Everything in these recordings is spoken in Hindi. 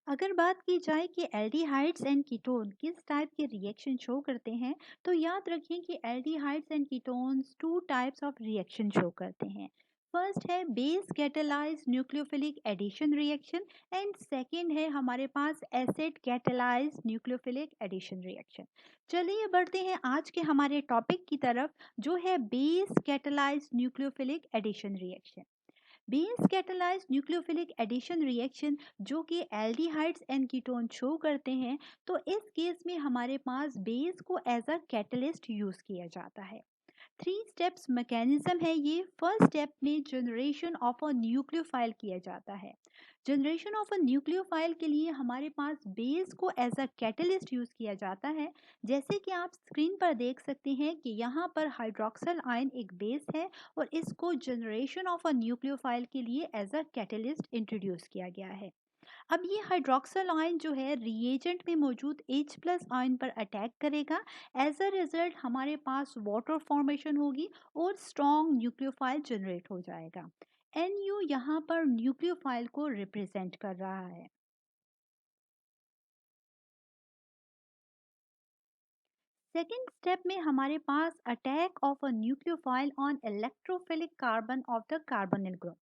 अगर बात की जाए कि एल्डिहाइड्स एंड कीटोन किस टाइप के रिएक्शन शो करते हैं, तो याद रखें कि aldehydes and ketones two types of reaction show करते हैं। फर्स्ट है base catalyse nucleophilic addition reaction and second है हमारे पास acid catalyse nucleophilic addition reaction. चलिए बढ़ते हैं आज के हमारे टॉपिक की तरफ, जो है base catalyse nucleophilic addition reaction. Base catalyse nucleophilic addition reaction जो कि एल्डिहाइड्स एंड कीटोन शो करते हैं, तो इस केस में हमारे पास बेस को एज अ कैटलिस्ट यूज किया जाता है। 3 स्टेप्स मैकेनिज्म है ये। फर्स्ट स्टेप में जनरेशन ऑफ अ न्यूक्लियोफाइल किया जाता है। जनरेशन ऑफ अ न्यूक्लियोफाइल के लिए हमारे पास बेस को एज अ कैटलिस्ट यूज किया जाता है। जैसे कि आप स्क्रीन पर देख सकते हैं कि यहाँ पर हाइड्रोक्सल आयन एक बेस है और इसको जनरेशन ऑफ अ न्यूक्लियोफाइल के लिए एज अ कैटलिस्ट इंट्रोड्यूस किया गया है। अब ये हाइड्रोक्सल आयन जो है रिएजेंट में मौजूद H प्लस आयन पर अटैक करेगा। एज अ रिजल्ट हमारे पास वाटर फॉर्मेशन होगी और स्ट्रॉन्ग न्यूक्लियोफाइल जनरेट हो जाएगा। NU यहाँ पर न्यूक्लियोफाइल को रिप्रेजेंट कर रहा है। सेकेंड स्टेप में हमारे पास attack of a nucleophile on electrophilic carbon of the carbonyl group,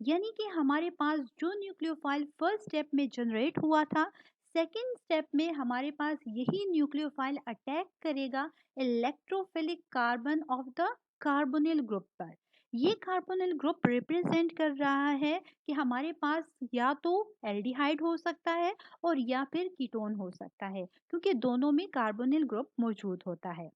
यानी कि हमारे पास जो न्यूक्लियोफाइल फर्स्ट स्टेप में जनरेट हुआ था, सेकेंड स्टेप में हमारे पास यही न्यूक्लियोफाइल अटैक करेगा electrophilic carbon of the carbonyl group पर। ये कार्बोनिल ग्रुप रिप्रेजेंट कर रहा है कि हमारे पास या तो एल्डिहाइड हो सकता है और या फिर कीटोन हो सकता है, क्योंकि दोनों में कार्बोनिल ग्रुप मौजूद होता है।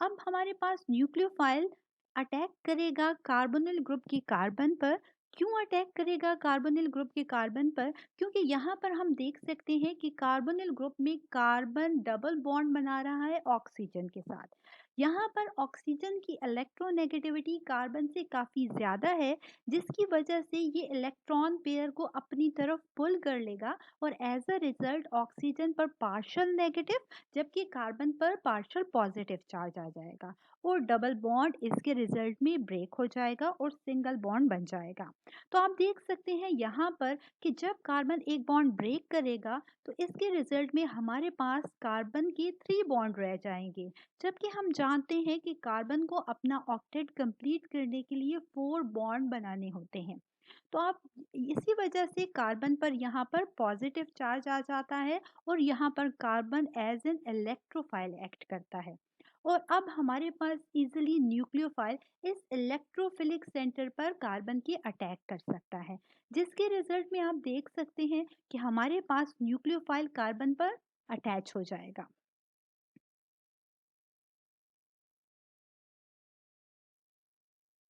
अब हमारे पास न्यूक्लियोफाइल अटैक करेगा कार्बोनिल ग्रुप की कार्बन पर। क्यों अटैक करेगा कार्बोनिल ग्रुप के कार्बन पर? क्योंकि यहाँ पर हम देख सकते हैं कि कार्बोनिल ग्रुप में कार्बन डबल बॉन्ड बना रहा है ऑक्सीजन के साथ। यहाँ पर ऑक्सीजन की इलेक्ट्रोनेगेटिविटी कार्बन से काफ़ी ज़्यादा है, जिसकी वजह से ये इलेक्ट्रॉन पेयर को अपनी तरफ पुल कर लेगा और एज अ रिजल्ट ऑक्सीजन पर पार्शियल नेगेटिव जबकि कार्बन पर पार्शियल पॉजिटिव चार्ज आ जाएगा और डबल बॉन्ड इसके रिजल्ट में ब्रेक हो जाएगा और सिंगल बॉन्ड बन जाएगा। तो आप देख सकते हैं यहाँ पर कि जब कार्बन एक बॉन्ड ब्रेक करेगा तो इसके रिजल्ट में हमारे पास कार्बन के 3 बॉन्ड रह जाएंगे, जबकि हम जानते हैं कि कार्बन को अपना ऑक्टेट कंप्लीट करने के लिए 4 बॉन्ड बनाने होते हैं। तो आप इसी वजह से कार्बन पर यहाँ पर पॉजिटिव चार्ज आ जाता है और यहाँ पर carbon as an electrophile act करता है। और अब हमारे पास इजीली न्यूक्लियोफाइल इस इलेक्ट्रोफिलिक सेंटर पर कार्बन की अटैक कर सकता है, जिसके रिजल्ट में आप देख सकते हैं कि हमारे पास न्यूक्लियोफाइल कार्बन पर अटैच हो जाएगा।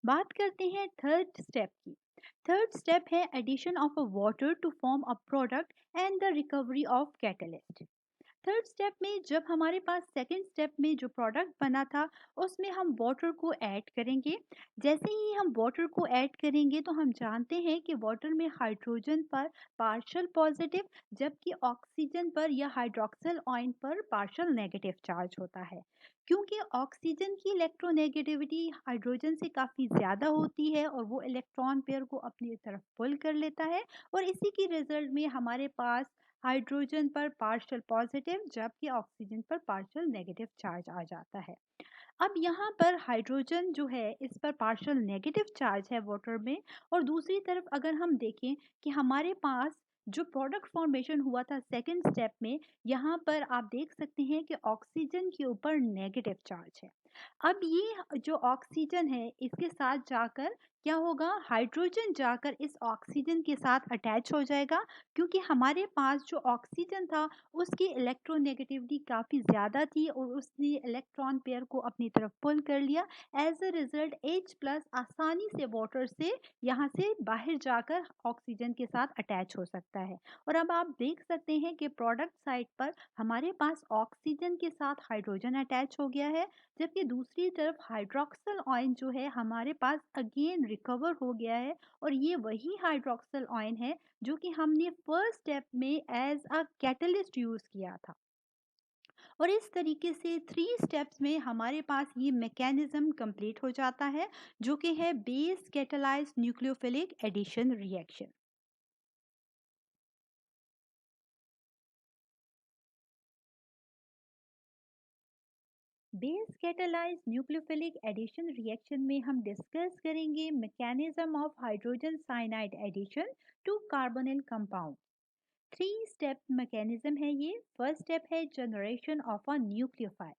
बात करते हैं थर्ड स्टेप की। थर्ड स्टेप है addition of a water to form a product and the recovery of catalyst. Third step में जब हमारे पास सेकेंड स्टेप में जो प्रोडक्ट बना था उसमें हम वाटर को ऐड करेंगे। जैसे ही हम वाटर को ऐड करेंगे तो हम जानते हैं कि वाटर में हाइड्रोजन पर पार्शियल पॉजिटिव जबकि ऑक्सीजन पर या हाइड्रोक्सिल आयन पर पार्शियल नेगेटिव चार्ज होता है। क्योंकि ऑक्सीजन की इलेक्ट्रोनेगेटिविटी हाइड्रोजन से काफ़ी ज़्यादा होती है और वो इलेक्ट्रॉन पेयर को अपनी तरफ पुल कर लेता है और इसी की रिजल्ट में हमारे पास हाइड्रोजन पर पार्शियल पॉजिटिव जबकि ऑक्सीजन पर पार्शियल नेगेटिव चार्ज आ जाता है। अब यहाँ पर हाइड्रोजन जो है इस पर पार्शियल नेगेटिव चार्ज है वाटर में, और दूसरी तरफ अगर हम देखें कि हमारे पास जो प्रोडक्ट फॉर्मेशन हुआ था सेकेंड स्टेप में, यहाँ पर आप देख सकते हैं कि ऑक्सीजन के ऊपर नेगेटिव चार्ज है। अब ये जो ऑक्सीजन है इसके साथ जाकर क्या होगा, हाइड्रोजन जाकर इस ऑक्सीजन के साथ अटैच हो जाएगा, क्योंकि हमारे पास जो ऑक्सीजन था उसकी इलेक्ट्रोनेगेटिविटी काफ़ी ज़्यादा थी और उसने इलेक्ट्रॉन पेयर को अपनी तरफ पुल कर लिया। As a result H plus आसानी से वाटर से यहाँ से बाहर जाकर ऑक्सीजन के साथ अटैच हो सकता है। और अब आप देख सकते हैं कि प्रोडक्ट साइड पर हमारे पास ऑक्सीजन के साथ हाइड्रोजन अटैच हो गया है, जबकि दूसरी तरफ हाइड्रोक्सल आयन जो है हमारे पास अगेन रिकवर हो गया है। और ये वही हाइड्रोक्सल आयन है जो कि हमने फर्स्ट स्टेप में एज अ कैटलिस्ट यूज किया था। और इस तरीके से 3 स्टेप्स में हमारे पास ये मैकेनिज्म कंप्लीट हो जाता है, जो कि है base catalysed nucleophilic addition reaction. Base catalysed nucleophilic addition reaction में हम डिस्कस करेंगे mechanism of hydrogen cyanide addition to carbonyl compound. 3 step mechanism है ये। फर्स्ट स्टेप है generation of a nucleophile.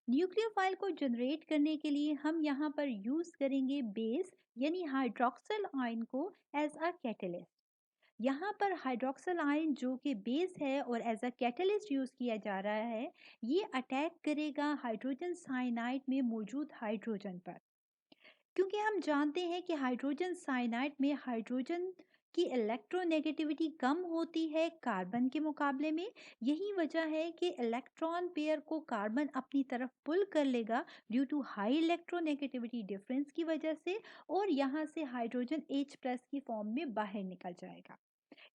Nucleophile को जनरेट करने के लिए हम यहाँ पर यूज करेंगे बेस यानी हाइड्रोक्सल आयन को एज अ कैटलिस्ट। यहाँ पर हाइड्रोक्सल आयन जो कि बेस है और एज अ कैटलिस्ट यूज किया जा रहा है, ये अटैक करेगा हाइड्रोजन साइनाइड में मौजूद हाइड्रोजन पर। क्योंकि हम जानते हैं कि हाइड्रोजन साइनाइड में हाइड्रोजन की इलेक्ट्रोनेगेटिविटी कम होती है कार्बन के मुकाबले में। यही वजह है कि इलेक्ट्रॉन पेयर को कार्बन अपनी तरफ पुल कर लेगा due to high electronegativity difference की वजह से, और यहाँ से हाइड्रोजन H प्लस की फॉर्म में बाहर निकल जाएगा।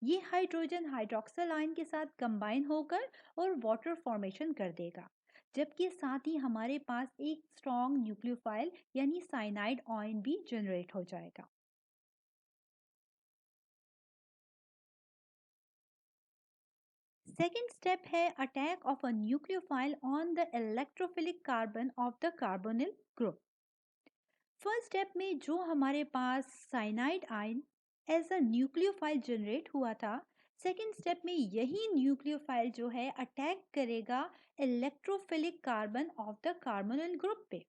ये हाइड्रोजन हाइड्रोक्सल आयन के साथ कंबाइन होकर और वाटर फॉर्मेशन कर देगा, जबकि साथ ही हमारे पास एक स्ट्रॉन्ग न्यूक्लियोफाइल यानी साइनाइड आयन भी जनरेट हो जाएगा। सेकेंड स्टेप है attack of a nucleophile on the electrophilic carbon of the carbonyl group. First step में जो हमारे पास cyanide ion as a nucleophile generate हुआ था, सेकेंड स्टेप में यही न्यूक्लियोफाइल जो है अटैक करेगा electrophilic carbon of the carbonyl group पे।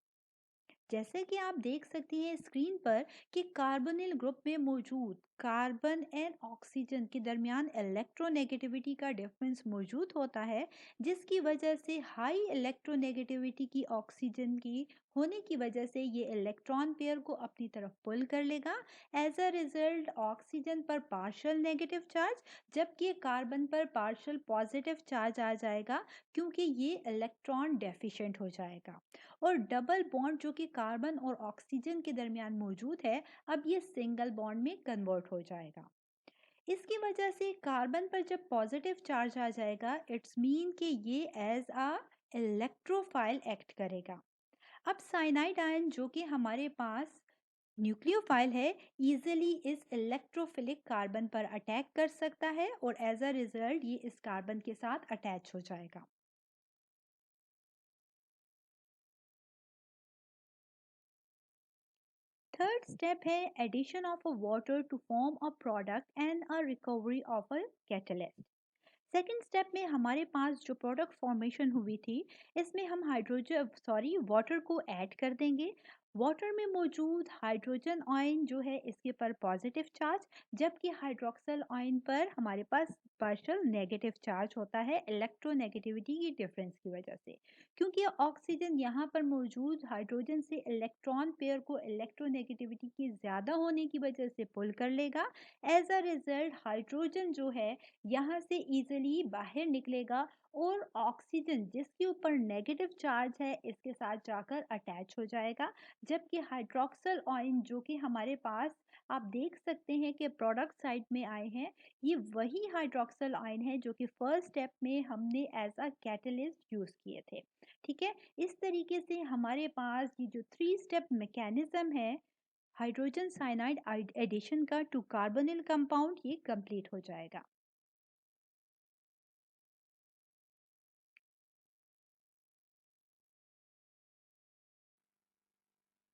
जैसे कि आप देख सकते हैं स्क्रीन पर कि कार्बोनिल ग्रुप में मौजूद कार्बन एंड ऑक्सीजन के दरमियान इलेक्ट्रोनेगेटिविटी का डिफरेंस मौजूद होता है, जिसकी वजह से हाई इलेक्ट्रोनेगेटिविटी की ऑक्सीजन की होने की वजह से ये इलेक्ट्रॉन पेयर को अपनी तरफ पुल कर लेगा। एज अ रिजल्ट ऑक्सीजन पर पार्शियल नेगेटिव चार्ज, जबकि कार्बन पर पार्शियल पॉजिटिव चार्ज आ जाएगा, क्योंकि ये इलेक्ट्रॉन डेफिशिएंट हो जाएगा। और डबल बॉन्ड जो कि कार्बन और ऑक्सीजन के दरमियान मौजूद है, अब ये सिंगल बॉन्ड में कन्वर्ट हो जाएगा। इसकी वजह से कार्बन पर जब पॉजिटिव चार्ज आ जाएगा, इट्स मीन कि ये एज अ इलेक्ट्रोफाइल एक्ट करेगा। अब साइनाइड आयन जो कि हमारे पास न्यूक्लियोफाइल है, इजीली इस इलेक्ट्रोफिलिक कार्बन पर अटैक कर सकता है और एज अ रिजल्ट ये इस कार्बन के साथ अटैच हो जाएगा। थर्ड स्टेप है addition of a water to form a product and a recovery of a catalyst. Second step में हमारे पास जो प्रोडक्ट फॉर्मेशन हुई थी, इसमें हम हाइड्रोजन सॉरी वाटर को ऐड कर देंगे। वाटर में मौजूद हाइड्रोजन आयन जो है इसके पर पॉजिटिव चार्ज, जबकि हाइड्रोक्सल आयन पर हमारे पास पार्शियल नेगेटिव चार्ज होता है इलेक्ट्रोनेगेटिविटी की डिफरेंस की वजह से। क्योंकि ऑक्सीजन यहाँ पर मौजूद हाइड्रोजन से इलेक्ट्रॉन पेयर को इलेक्ट्रोनेगेटिविटी की ज़्यादा होने की वजह से पुल कर लेगा। एज अ रिजल्ट हाइड्रोजन जो है यहाँ से इजीली बाहर निकलेगा और ऑक्सीजन जिसके ऊपर नेगेटिव चार्ज है इसके साथ जाकर अटैच हो जाएगा। जबकि हाइड्रोक्सल आयन जो कि हमारे पास आप देख सकते हैं कि प्रोडक्ट साइड में आए हैं, ये वही हाइड्रोक्सल आयन है जो कि फर्स्ट स्टेप में हमने एज अ कैटलिस्ट यूज किए थे। ठीक है, इस तरीके से हमारे पास ये जो 3 स्टेप मैकेनिज्म है हाइड्रोजन साइनाइड एडिशन का टू कार्बोनिल कंपाउंड, ये कंप्लीट हो जाएगा।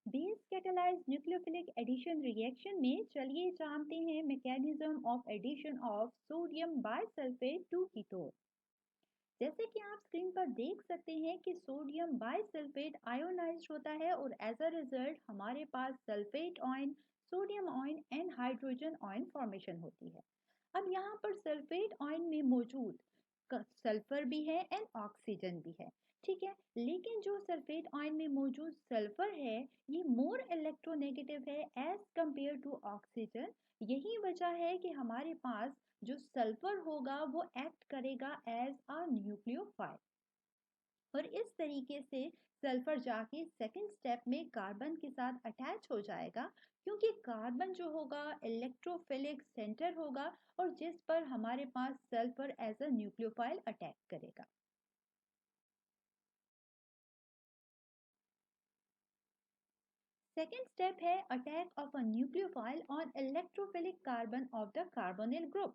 Base catalysed nucleophilic addition reaction में चलिए जानते हैं mechanism of addition of sodium bisulphate to ketone. जैसे कि आप स्क्रीन पर देख सकते हैं कि सोडियम बाइसल्फेट आयोनाइज्ड होता है और एज अ रिजल्ट हमारे पास sulphate ion sodium ion and hydrogen ion formation होती है। अब यहाँ पर सल्फेट आयन में मौजूद सल्फर भी है एंड ऑक्सीजन भी है, ठीक है। लेकिन जो सल्फेट आयन में मौजूद सल्फर है ये मोर इलेक्ट्रोनेगेटिव है एज कंपेयर टू ऑक्सीजन। यही वजह है कि हमारे पास जो सल्फर होगा वो एक्ट करेगा एज अ न्यूक्लियोफाइल, और इस तरीके से सल्फर जाके सेकंड स्टेप में कार्बन के साथ अटैच हो जाएगा, क्योंकि कार्बन जो होगा इलेक्ट्रोफिलिक सेंटर होगा और जिस पर हमारे पास sulphur as a nucleophile attack करेगा। सेकेंड स्टेप है attack of a nucleophile on electrophilic carbon of the carbonyl group.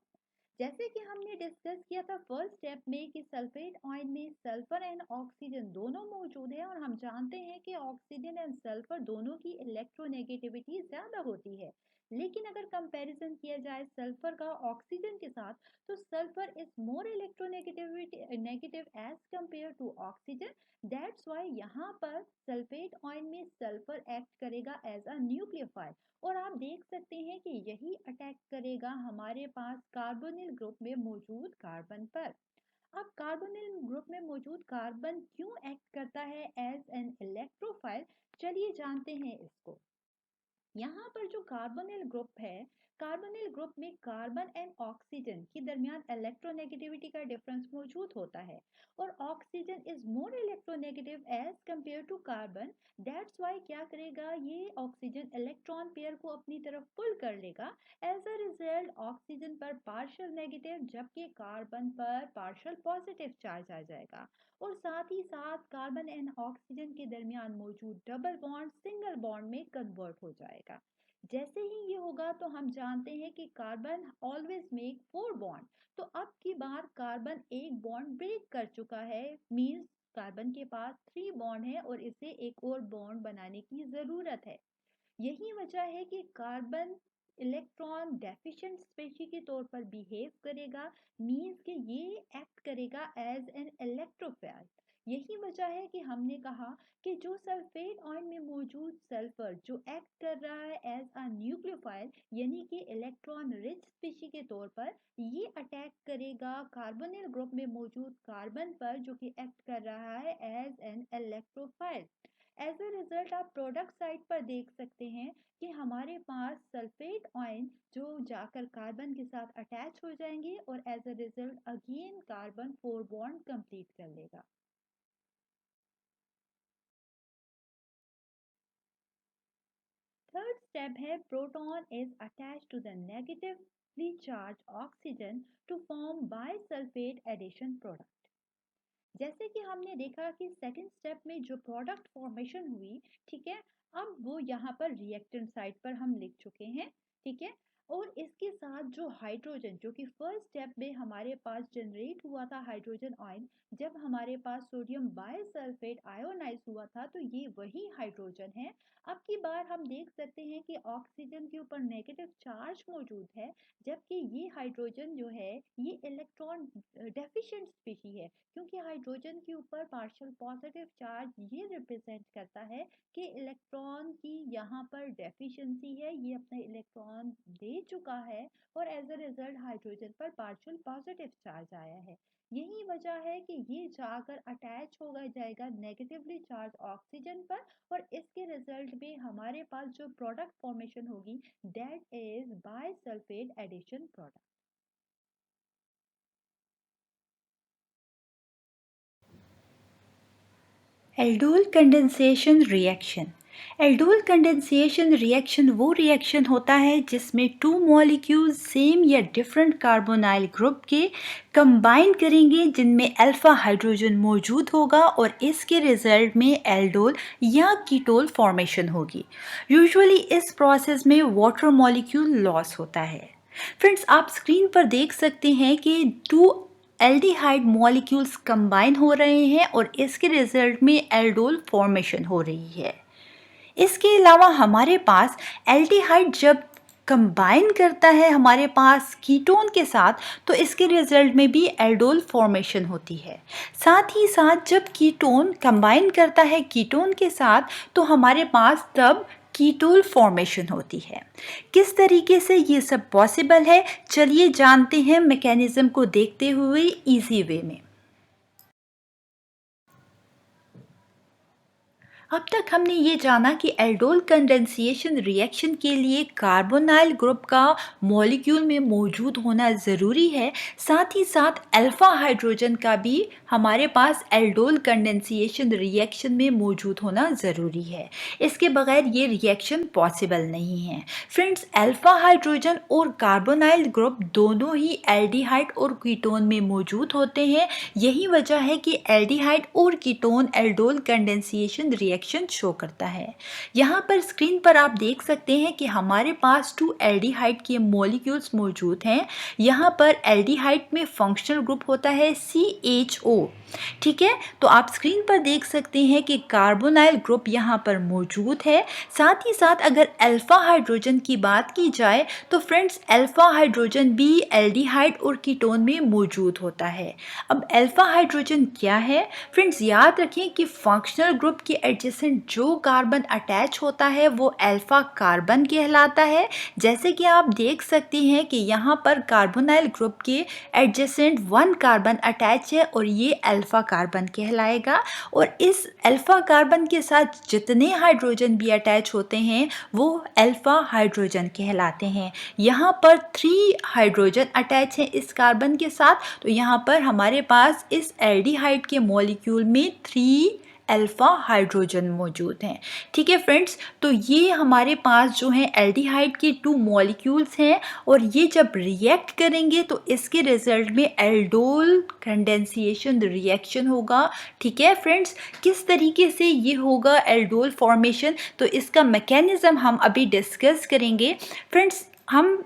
जैसे कि हमने डिस्कस किया था फर्स्ट स्टेप में कि सल्फेट आयन में सल्फर एंड ऑक्सीजन दोनों मौजूद है, और हम जानते हैं कि ऑक्सीजन एंड सल्फर दोनों की इलेक्ट्रोनेगेटिविटी ज्यादा होती है। लेकिन अगर कंपैरिजन किया जाए सल्फर का ऑक्सीजन के साथ, तो sulphur is more electronegativity negative as compare to oxygen. That's why यहाँ पर सल्फेट आयन में सल्फर एक्ट करेगा एज अ न्यूक्लियोफाइल, और आप देख सकते हैं कि यही अटैक करेगा हमारे पास कार्बोनिल ग्रुप में मौजूद कार्बन पर। अब कार्बोनिल ग्रुप में मौजूद कार्बन क्यों एक्ट करता है एज एन इलेक्ट्रोफाइल, चलिए जानते हैं इसको। यहाँ पर जो कार्बोनिल ग्रुप है, कार्बोनिल ग्रुप में कार्बन एंड ऑक्सीजन के दरमियान इलेक्ट्रोनेगेटिविटी का डिफरेंस मौजूद होता है, और oxygen is more electronegative as compare to carbon. That's why क्या करेगा ये ऑक्सीजन इलेक्ट्रॉन पेयर को अपनी तरफ पुल कर लेगा। एज अ रिजल्ट ऑक्सीजन पर पार्शियल नेगेटिव जबकि कार्बन पर पार्शियल पॉजिटिव चार्ज आ जाएगा, और साथ ही साथ कार्बन एंड ऑक्सीजन के दरमियान मौजूद डबल बॉन्ड सिंगल बॉन्ड में कन्वर्ट हो जाएगा। जैसे ही ये होगा तो हम जानते हैं कि कार्बन ऑलवेज मेक 4 बॉन्ड, तो अब की बार कार्बन एक बॉन्ड ब्रेक कर चुका है, मींस कार्बन के पास 3 बॉन्ड है और इसे एक और बॉन्ड बनाने की जरूरत है। यही वजह है कि कार्बन इलेक्ट्रॉन डेफिशिएंट स्पीशीज के तौर पर बिहेव करेगा, मींस कि ये एक्ट करेगा एज एन इलेक्ट्रोफाइल। यही वजह है कि हमने कहा कि जो सल्फेट आयन में मौजूद सल्फर जो एक्ट कर रहा है एज अ न्यूक्लियोफाइल यानी कि इलेक्ट्रॉन रिच स्पीशीज के तौर पर, ये अटैक करेगा कार्बोनिल ग्रुप में मौजूद कार्बन पर जो कि एक्ट कर रहा है as an electrophile. As a result आप प्रोडक्ट साइड पर देख सकते हैं कि हमारे पास सल्फेट आयन जो जाकर कार्बन के साथ अटैच हो जाएंगे और as a result again carbon 4 bond complete कर लेगा। थर्ड स्टेप है proton is attach to the negatively charge oxygen to form bisulphate addition product. जैसे कि हमने देखा कि सेकंड स्टेप में जो प्रोडक्ट फॉर्मेशन हुई, ठीक है, अब वो यहाँ पर रिएक्टेंट साइड पर हम लिख चुके हैं, ठीक है। और इसके साथ जो हाइड्रोजन जो कि फर्स्ट स्टेप में हमारे पास जनरेट हुआ था हाइड्रोजन आयन, जब हमारे पास सोडियम बाइसल्फेट आयोनाइज हुआ था, तो ये वही हाइड्रोजन है। अब की बार हम देख सकते हैं कि ऑक्सीजन के ऊपर नेगेटिव चार्ज मौजूद है, जबकि ये हाइड्रोजन जो है ये इलेक्ट्रॉन डेफिशिएंट स्पीशी है, क्योंकि हाइड्रोजन के ऊपर पार्शियल पॉजिटिव चार्ज ये रिप्रेजेंट करता है कि इलेक्ट्रॉन की यहाँ पर डेफिशिएंसी है, ये अपना इलेक्ट्रॉन दे चुका है, और एज अ रिजल्ट हाइड्रोजन पर पार्शियल पॉजिटिव चार्ज आया है। यही वजह है कि ये जाकर अटैच हो जाएगा नेगेटिवली चार्ज ऑक्सीजन पर, और इसके रिजल्ट में हमारे पास जो प्रोडक्ट फॉर्मेशन होगी that is bisulphate addition product. Aldol condensation reaction. Aldol condensation reaction वो रिएक्शन होता है जिसमें टू मॉलिक्यूल्स सेम या डिफरेंट कार्बोनाइल ग्रुप के कंबाइन करेंगे जिनमें अल्फा हाइड्रोजन मौजूद होगा, और इसके रिजल्ट में एल्डोल या कीटोल फॉर्मेशन होगी। यूजुअली इस प्रोसेस में वाटर मॉलिक्यूल लॉस होता है। फ्रेंड्स, आप स्क्रीन पर देख सकते हैं कि टू एल्डिहाइड मॉलिक्यूल्स कंबाइन हो रहे हैं और इसके रिजल्ट में एल्डोल फॉर्मेशन हो रही है। इसके अलावा हमारे पास एल्डिहाइड जब कंबाइन करता है हमारे पास कीटोन के साथ, तो इसके रिजल्ट में भी एल्डोल फॉर्मेशन होती है। साथ ही साथ जब कीटोन कंबाइन करता है कीटोन के साथ, तो हमारे पास तब कीटोन फॉर्मेशन होती है। किस तरीके से ये सब पॉसिबल है, चलिए जानते हैं मैकेनिज्म को देखते हुए इजी वे में। अब तक हमने ये जाना कि एल्डोल कंडेंसेशन रिएक्शन के लिए कार्बोनाइल ग्रुप का मॉलिक्यूल में मौजूद होना ज़रूरी है, साथ ही साथ अल्फा हाइड्रोजन का भी हमारे पास एल्डोल कंडेंसेशन रिएक्शन में मौजूद होना ज़रूरी है। इसके बगैर ये रिएक्शन पॉसिबल नहीं है। फ्रेंड्स, अल्फा हाइड्रोजन और कार्बोनाइल ग्रुप दोनों ही एल्डिहाइड और कीटोन में मौजूद होते हैं। यही वजह है कि एल्डिहाइड और ketone aldol condensation reaction show करता है। यहाँ पर स्क्रीन पर आप देख सकते हैं कि हमारे पास 2 एल्डिहाइड के मॉलिक्यूल्स मौजूद हैं। यहाँ पर एल्डिहाइड में फंक्शनल ग्रुप होता है CHO। ठीक है, तो आप स्क्रीन पर देख सकते हैं कि कार्बोनाइल ग्रुप यहाँ पर मौजूद है। साथ ही साथ अगर अल्फा हाइड्रोजन की बात की जाए तो फ्रेंड्स, अल्फा हाइड्रोजन भी एल्डिहाइड और कीटोन में मौजूद होता है। अब अल्फा हाइड्रोजन क्या है? फ्रेंड्स, याद रखें कि फंक्शनल ग्रुप के एडजेसेंट जो कार्बन अटैच होता है वो अल्फा कार्बन कहलाता है। जैसे कि आप देख सकते हैं कि यहाँ पर कार्बोनाइल ग्रुप के एडजेसेंट 1 कार्बन अटैच है और ये अल्फा कार्बन कहलाएगा। और इस अल्फा कार्बन के साथ जितने हाइड्रोजन भी अटैच होते हैं वो अल्फा हाइड्रोजन कहलाते हैं। यहाँ पर 3 हाइड्रोजन अटैच हैं इस कार्बन के साथ, तो यहाँ पर हमारे पास इस एल्डिहाइड के मॉलिक्यूल में 3 अल्फा हाइड्रोजन मौजूद हैं। ठीक है फ्रेंड्स, तो ये हमारे पास जो हैं एल्डिहाइड के 2 मॉलिक्यूल्स हैं और ये जब रिएक्ट करेंगे तो इसके रिजल्ट में एल्डोल कंडेंसेशन रिएक्शन होगा। ठीक है फ्रेंड्स, किस तरीके से ये होगा एल्डोल फॉर्मेशन, तो इसका मैकेनिज्म हम अभी डिस्कस करेंगे। फ्रेंड्स, हम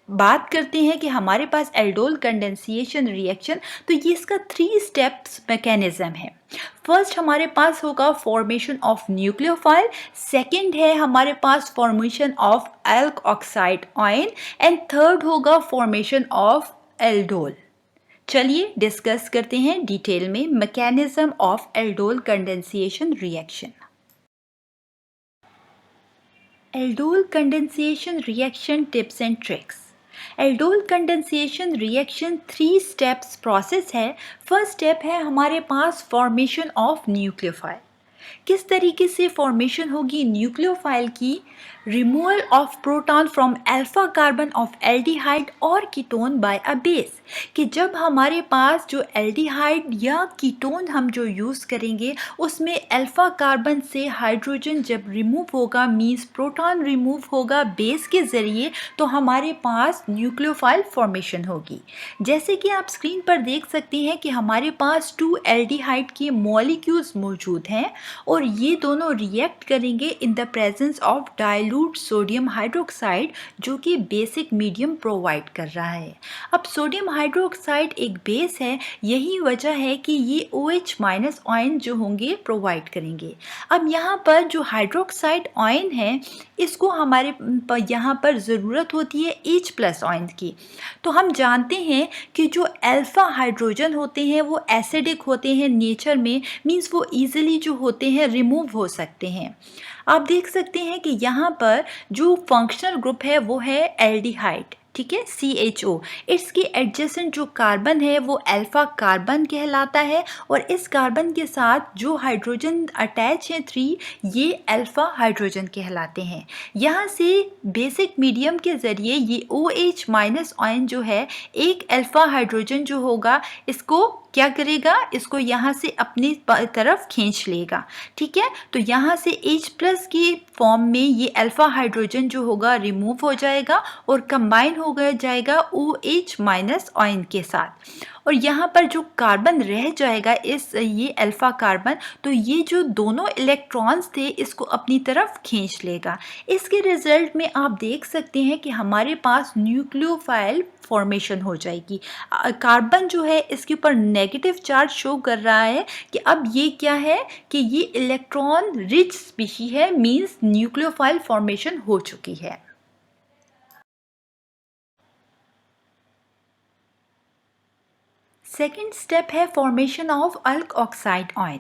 बात करते हैं कि हमारे पास एल्डोल कंडेंसेशन रिएक्शन, तो ये इसका 3 स्टेप्स मैकेनिज्म है। फर्स्ट हमारे पास होगा फॉर्मेशन ऑफ न्यूक्लियोफाइल, सेकंड है हमारे पास formation of alkoxide ion and third होगा फॉर्मेशन ऑफ एल्डोल। चलिए डिस्कस करते हैं डिटेल में mechanism of aldol condensation reaction. Aldol condensation reaction tips and tricks. Aldol condensation reaction 3 steps process है। फर्स्ट स्टेप है हमारे पास फॉर्मेशन ऑफ न्यूक्लियोफाइल। किस तरीके से फॉर्मेशन होगी न्यूक्लियोफाइल की? Removal of proton from alpha carbon of aldehyde और कीटोन बाय अ बेस, कि जब हमारे पास जो एल्डिहाइड या कीटोन हम जो यूज़ करेंगे उसमें अल्फा कार्बन से हाइड्रोजन जब रिमूव होगा, मीन्स प्रोटॉन रिमूव होगा बेस के ज़रिए, तो हमारे पास न्यूक्लियोफाइल फॉर्मेशन होगी। जैसे कि आप स्क्रीन पर देख सकते हैं कि हमारे पास 2 एल्डिहाइड के मॉलिक्यूल्स मौजूद हैं और ये दोनों रिएक्ट करेंगे in the presence of dilute sodium hydroxide, जो कि बेसिक मीडियम प्रोवाइड कर रहा है। अब सोडियम हाइड्रोक्साइड एक बेस है, यही वजह है कि ये OH माइनस आयन जो होंगे प्रोवाइड करेंगे। अब यहाँ पर जो हाइड्रोक्साइड आयन है इसको हमारे यहाँ पर ज़रूरत होती है H प्लस आयन की। तो हम जानते हैं कि जो अल्फा हाइड्रोजन होते हैं वो एसिडिक होते हैं नेचर में, मीन्स वो ईजिली जो होते हैं रिमूव हो सकते हैं। आप देख सकते हैं कि यहाँ पर जो फंक्शनल ग्रुप है वो है एल्डिहाइड, ठीक है, CHO। इसके एडजेसेंट जो कार्बन है वो अल्फा कार्बन कहलाता है और इस कार्बन के साथ जो हाइड्रोजन अटैच हैं 3, ये अल्फा हाइड्रोजन कहलाते हैं। यहाँ से बेसिक मीडियम के ज़रिए ये OH माइनस आयन जो है एक अल्फा हाइड्रोजन जो होगा इसको क्या करेगा, इसको यहाँ से अपनी तरफ खींच लेगा। ठीक है, तो यहाँ से H प्लस की फॉर्म में ये अल्फा हाइड्रोजन जो होगा रिमूव हो जाएगा और कंबाइन हो जाएगा OH माइनस आयन के साथ, और यहाँ पर जो कार्बन रह जाएगा ये अल्फा कार्बन, तो ये जो दोनों इलेक्ट्रॉन्स थे इसको अपनी तरफ खींच लेगा। इसके रिजल्ट में आप देख सकते हैं कि हमारे पास न्यूक्लियोफाइल फॉर्मेशन हो जाएगी। कार्बन जो है इसके ऊपर नेगेटिव चार्ज शो कर रहा है कि अब ये क्या है कि ये इलेक्ट्रॉन रिच स्पीशीज है, मींस न्यूक्लियोफाइल फॉर्मेशन हो चुकी है। सेकेंड स्टेप है formation of alkoxide ion.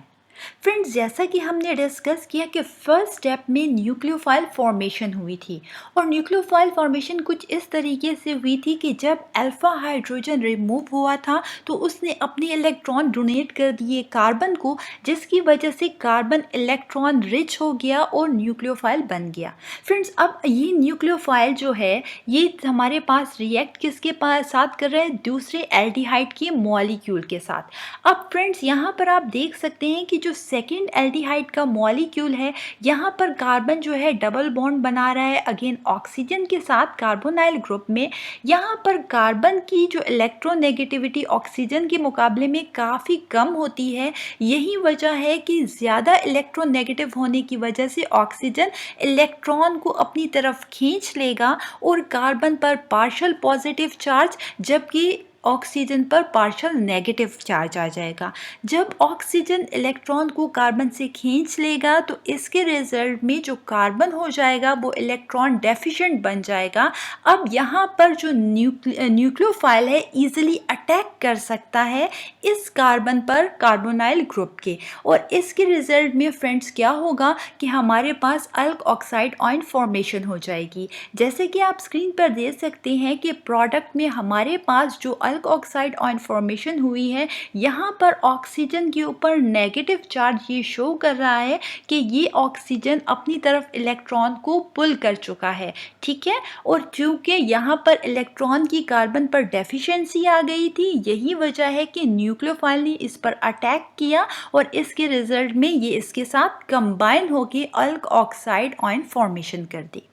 Friends, जैसा कि हमने डिस्कस किया कि फर्स्ट स्टेप में न्यूक्लियोफाइल फॉर्मेशन हुई थी और न्यूक्लियोफाइल फॉर्मेशन कुछ इस तरीके से हुई थी कि जब अल्फा हाइड्रोजन रिमूव हुआ था तो उसने अपने इलेक्ट्रॉन डोनेट कर दिए कार्बन को, जिसकी वजह से कार्बन इलेक्ट्रॉन रिच हो गया और न्यूक्लियोफाइल बन गया। फ्रेंड्स, अब ये न्यूक्लियोफाइल जो है ये हमारे पास रिएक्ट किसके पास साथ कर रहे हैं? दूसरे एल्डिहाइड के मॉलिक्यूल के साथ। अब फ्रेंड्स, यहाँ पर आप देख सकते हैं कि जो सेकेंड एल्डिहाइड का मॉलिक्यूल है, यहाँ पर कार्बन जो है डबल बॉन्ड बना रहा है अगेन ऑक्सीजन के साथ कार्बोनाइल ग्रुप में। यहाँ पर कार्बन की जो इलेक्ट्रोनेगेटिविटी ऑक्सीजन के मुकाबले में काफ़ी कम होती है। यही वजह है कि ज़्यादा इलेक्ट्रोनेगेटिव होने की वजह से ऑक्सीजन इलेक्ट्रॉन को अपनी तरफ खींच लेगा और कार्बन पर पार्शियल पॉजिटिव चार्ज जबकि ऑक्सीजन पर पार्शियल नेगेटिव चार्ज आ जाएगा। जब ऑक्सीजन इलेक्ट्रॉन को कार्बन से खींच लेगा तो इसके रिजल्ट में जो कार्बन हो जाएगा वो इलेक्ट्रॉन डेफिशिएंट बन जाएगा। अब यहाँ पर जो न्यूक्लियोफाइल है इजीली अटैक कर सकता है इस कार्बन पर कार्बोनाइल ग्रुप के, और इसके रिजल्ट में फ्रेंड्स क्या होगा कि हमारे पास अल्क ऑक्साइड आयन फॉर्मेशन हो जाएगी। जैसे कि आप स्क्रीन पर देख सकते हैं कि प्रोडक्ट में हमारे पास जो अल्क ऑक्साइड आयन फॉर्मेशन हुई है, यहाँ पर ऑक्सीजन के ऊपर नेगेटिव चार्ज ये शो कर रहा है कि ये ऑक्सीजन अपनी तरफ इलेक्ट्रॉन को पुल कर चुका है, ठीक है। और चूँकि यहाँ पर इलेक्ट्रॉन की कार्बन पर डेफिशिएंसी आ गई थी, यही वजह है कि न्यूक्लियोफाइल ने इस पर अटैक किया और इसके रिजल्ट में ये इसके साथ कंबाइन होकर अल्क ऑक्साइड आयन फॉर्मेशन कर दी।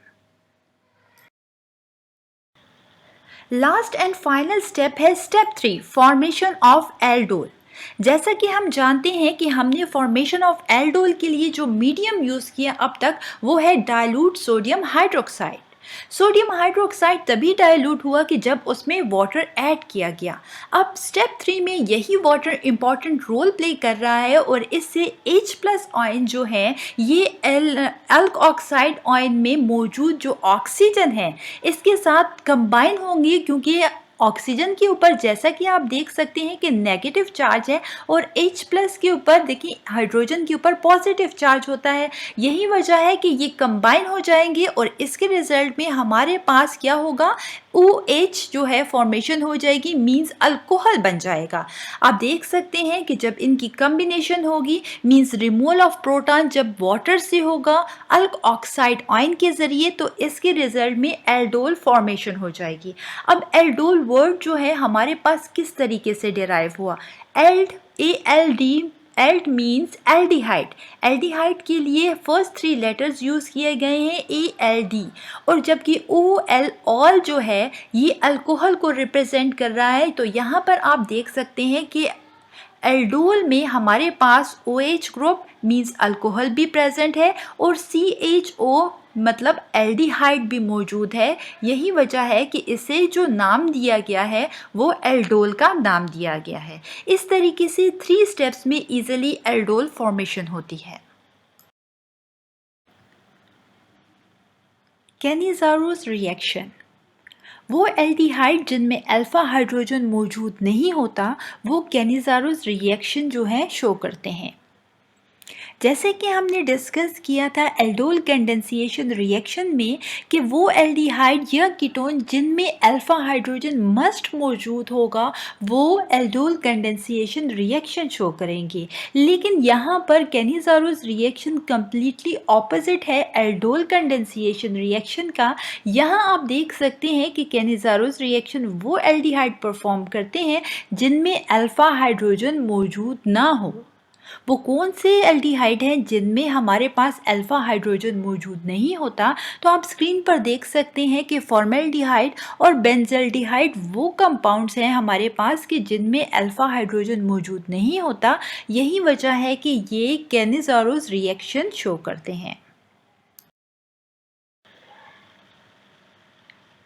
लास्ट एंड फाइनल स्टेप है स्टेप 3, फॉर्मेशन ऑफ एल्डोल। जैसा कि हम जानते हैं कि हमने फॉर्मेशन ऑफ एल्डोल के लिए जो मीडियम यूज़ किया अब तक वो है dilute sodium hydroxide. Sodium hydroxide तभी डाइल्यूट हुआ कि जब उसमें वाटर ऐड किया गया। अब स्टेप 3 में यही वाटर इम्पॉर्टेंट रोल प्ले कर रहा है और इससे H+ आयन जो है ये अल्क ऑक्साइड आयन में मौजूद जो ऑक्सीजन है इसके साथ कंबाइन होंगे, क्योंकि ऑक्सीजन के ऊपर जैसा कि आप देख सकते हैं कि नेगेटिव चार्ज है और H+ के ऊपर देखिए हाइड्रोजन के ऊपर पॉजिटिव चार्ज होता है। यही वजह है कि ये कंबाइन हो जाएंगे और इसके रिजल्ट में हमारे पास क्या होगा, OH जो है फॉर्मेशन हो जाएगी, मींस अल्कोहल बन जाएगा। आप देख सकते हैं कि जब इनकी कम्बिनेशन होगी मींस रिमूवल ऑफ प्रोटॉन जब वाटर से होगा अल्क ऑक्साइड आयन के ज़रिए, तो इसके रिजल्ट में एल्डोल फॉर्मेशन हो जाएगी। अब एल्डोल वर्ड जो है हमारे पास किस तरीके से डिराइव हुआ, एल्ड मीन्स एल्डिहाइड। एल्डिहाइड के लिए फर्स्ट 3 लेटर्स यूज़ किए गए हैं ALD, और जबकि OL ऑल जो है ये अल्कोहल को रिप्रेजेंट कर रहा है। तो यहाँ पर आप देख सकते हैं कि एल्डोल में हमारे पास OH ग्रुप मीन्स अल्कोहल भी प्रेजेंट है और CHO मतलब एल्डिहाइड भी मौजूद है। यही वजह है कि इसे जो नाम दिया गया है वो एल्डोल का नाम दिया गया है। इस तरीके से 3 स्टेप्स में इजीली एल्डोल फॉर्मेशन होती है। कैनिज़ारोस रिएक्शन, वो एल्डिहाइड जिनमें अल्फा हाइड्रोजन मौजूद नहीं होता वो कैनिज़ारोस रिएक्शन जो है शो करते हैं। जैसे कि हमने डिस्कस किया था एल्डोल कंडेंसेशन रिएक्शन में कि वो एल्डिहाइड या कीटोन जिनमें अल्फा हाइड्रोजन मस्ट मौजूद होगा वो एल्डोल कंडेंसेशन रिएक्शन शो करेंगे। लेकिन यहाँ पर कैनिज़ारोस रिएक्शन कम्प्लीटली ऑपोजिट है एल्डोल कंडेंसेशन रिएक्शन का। यहाँ आप देख सकते हैं कि कैनिज़ारोस रिएक्शन वो एल्डिहाइड परफॉर्म करते हैं जिनमें अल्फा हाइड्रोजन मौजूद ना हो। वो कौन से एल्डिहाइड हैं जिनमें हमारे पास अल्फा हाइड्रोजन मौजूद नहीं होता? तो आप स्क्रीन पर देख सकते हैं कि फॉर्मेल्डिहाइड और बेंजल्डिहाइड वो कंपाउंड्स हैं हमारे पास कि जिनमें अल्फा हाइड्रोजन मौजूद नहीं होता। यही वजह है कि ये कैनिज़ारोस रिएक्शन शो करते हैं।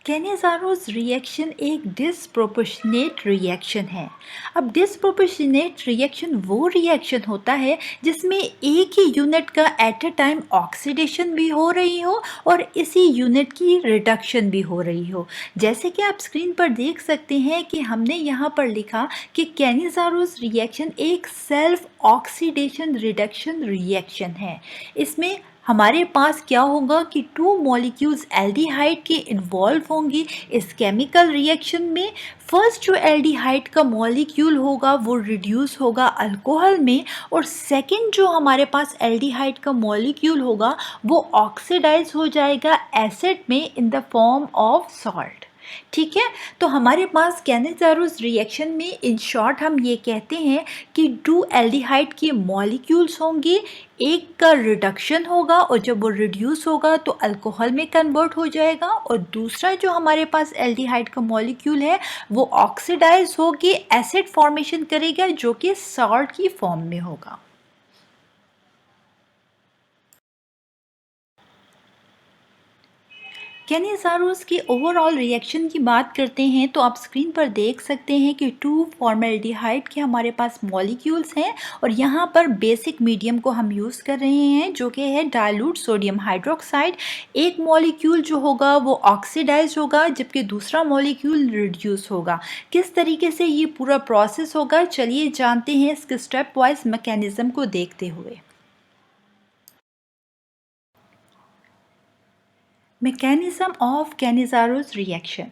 कैनेजारोस रिएक्शन एक डिसप्रोपोर्शनेट रिएक्शन है। अब डिसप्रोपोर्शनेट रिएक्शन वो रिएक्शन होता है जिसमें एक ही यूनिट का एट अ टाइम ऑक्सीडेशन भी हो रही हो और इसी यूनिट की रिडक्शन भी हो रही हो। जैसे कि आप स्क्रीन पर देख सकते हैं कि हमने यहाँ पर लिखा कि कैनेजारोस रिएक्शन एक सेल्फ ऑक्सीडेशन रिडक्शन रिएक्शन है। इसमें हमारे पास क्या होगा कि टू मॉलिक्यूल्स एल्डिहाइड के इन्वॉल्व होंगी इस केमिकल रिएक्शन में। फर्स्ट जो एल्डिहाइड का मॉलिक्यूल होगा वो रिड्यूस होगा अल्कोहल में, और सेकंड जो हमारे पास एल्डिहाइड का मॉलिक्यूल होगा वो ऑक्सीडाइज हो जाएगा एसिड में in the form of salt. ठीक है, तो हमारे पास कैनेजारोस रिएक्शन में इन शॉर्ट हम ये कहते हैं कि टू एल्डिहाइड के मॉलिक्यूल्स होंगे, एक का रिडक्शन होगा और जब वो रिड्यूस होगा तो अल्कोहल में कन्वर्ट हो जाएगा, और दूसरा जो हमारे पास एल्डिहाइड का मॉलिक्यूल है वो ऑक्सीडाइज होके एसिड फॉर्मेशन करेगा जो कि सॉल्ट की फॉर्म में होगा। कैनेजारोस की ओवरऑल रिएक्शन की बात करते हैं तो आप स्क्रीन पर देख सकते हैं कि टू फॉर्मेल्डिहाइड के हमारे पास मॉलिक्यूल्स हैं, और यहाँ पर बेसिक मीडियम को हम यूज़ कर रहे हैं जो कि है डाइल्यूट सोडियम हाइड्रोक्साइड। एक मॉलिक्यूल जो होगा वो ऑक्सीडाइज होगा जबकि दूसरा मॉलिक्यूल रिड्यूस होगा। किस तरीके से ये पूरा प्रोसेस होगा चलिए जानते हैं इसके स्टेप वाइज मैकेनिज्म को देखते हुए। Mechanism of Cannizzaro's reaction.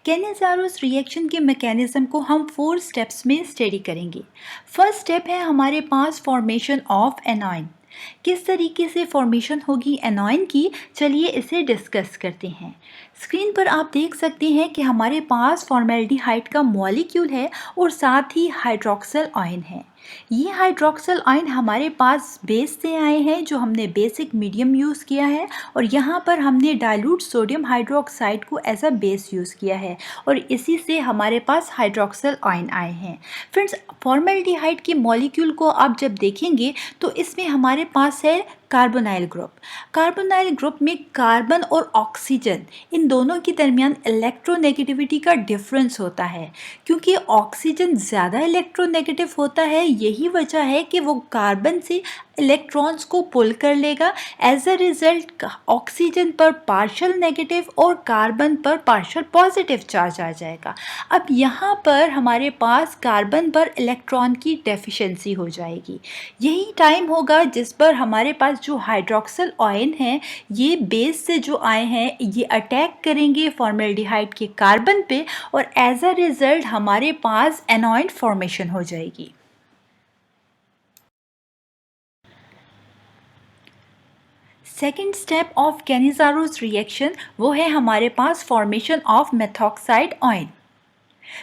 Cannizzaro's reaction के मैकेनिज्म को हम 4 स्टेप्स में स्टडी करेंगे। फर्स्ट स्टेप है हमारे पास फॉर्मेशन ऑफ एनॉइन। किस तरीके से फॉर्मेशन होगी एनॉइन की, चलिए इसे डिस्कस करते हैं। स्क्रीन पर आप देख सकते हैं कि हमारे पास फॉर्मेल्डिहाइड का मॉलिक्यूल है और साथ ही हाइड्रोक्सिल आयन है। ये हाइड्रोक्सिल आयन हमारे पास बेस से आए हैं जो हमने बेसिक मीडियम यूज़ किया है, और यहाँ पर हमने डाइल्यूट सोडियम हाइड्रोक्साइड को एज अ बेस यूज़ किया है और इसी से हमारे पास हाइड्रोक्सिल आयन आए हैं। फ्रेंड्स, फॉर्मेल्डिहाइड के मॉलिक्यूल को आप जब देखेंगे तो इसमें हमारे पास है कार्बोनाइल ग्रुप। कार्बोनाइल ग्रुप में कार्बन और ऑक्सीजन इन दोनों के दरमियान इलेक्ट्रोनेगेटिविटी का डिफरेंस होता है। क्योंकि ऑक्सीजन ज़्यादा इलेक्ट्रोनेगेटिव होता है, यही वजह है कि वो कार्बन से इलेक्ट्रॉन्स को पुल कर लेगा। एज अ रिजल्ट ऑक्सीजन पर पार्शियल नेगेटिव और कार्बन पर पार्शियल पॉजिटिव चार्ज आ जाएगा। अब यहाँ पर हमारे पास कार्बन पर इलेक्ट्रॉन की डेफिशिएंसी हो जाएगी। यही टाइम होगा जिस पर हमारे पास जो हाइड्रोक्सिल आयन है ये बेस से जो आए हैं ये अटैक करेंगे फॉर्मेल्डिहाइड के कार्बन पे, और एज अ रिजल्ट हमारे पास एनॉइन फॉर्मेशन हो जाएगी। Second step of Cannizzaro's reaction वो है हमारे पास formation of methoxide ion.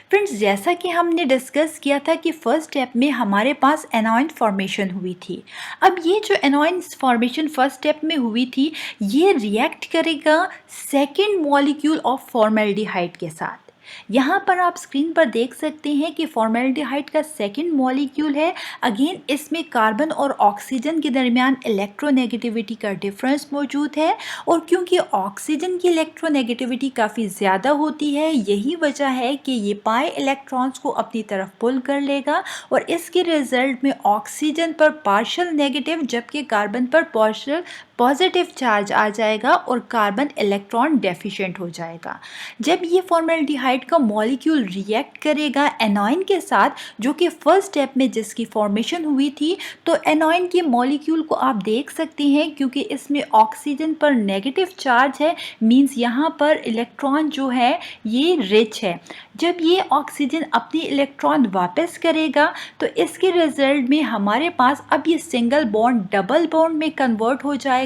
Friends, जैसा कि हमने डिस्कस किया था कि फर्स्ट स्टेप में हमारे पास एनॉइन फॉर्मेशन हुई थी। अब ये जो एनॉइन फॉर्मेशन फर्स्ट स्टेप में हुई थी ये रिएक्ट करेगा सेकेंड मॉलिक्यूल ऑफ फॉर्मेल्डिहाइड के साथ। यहाँ पर आप स्क्रीन पर देख सकते हैं कि फॉर्मेल्डिहाइड का सेकेंड मॉलिक्यूल है। अगेन इसमें कार्बन और ऑक्सीजन के दरमियान इलेक्ट्रोनेगेटिविटी का डिफरेंस मौजूद है, और क्योंकि ऑक्सीजन की इलेक्ट्रोनेगेटिविटी काफ़ी ज़्यादा होती है यही वजह है कि ये पाए इलेक्ट्रॉन्स को अपनी तरफ पुल कर लेगा, और इसके रिजल्ट में ऑक्सीजन पर पार्शियल नेगेटिव जबकि कार्बन पर पार्शियल पॉजिटिव चार्ज आ जाएगा और कार्बन इलेक्ट्रॉन डेफिशिएंट हो जाएगा। जब ये फॉर्मेल्डिहाइड का मॉलिक्यूल रिएक्ट करेगा एनॉइन के साथ जो कि फर्स्ट स्टेप में जिसकी फॉर्मेशन हुई थी, तो एनॉइन के मॉलिक्यूल को आप देख सकते हैं क्योंकि इसमें ऑक्सीजन पर नेगेटिव चार्ज है, मींस यहाँ पर इलेक्ट्रॉन जो है ये रिच है। जब ये ऑक्सीजन अपनी इलेक्ट्रॉन वापस करेगा तो इसके रिजल्ट में हमारे पास अब ये सिंगल बॉन्ड डबल बॉन्ड में कन्वर्ट हो जाएगा,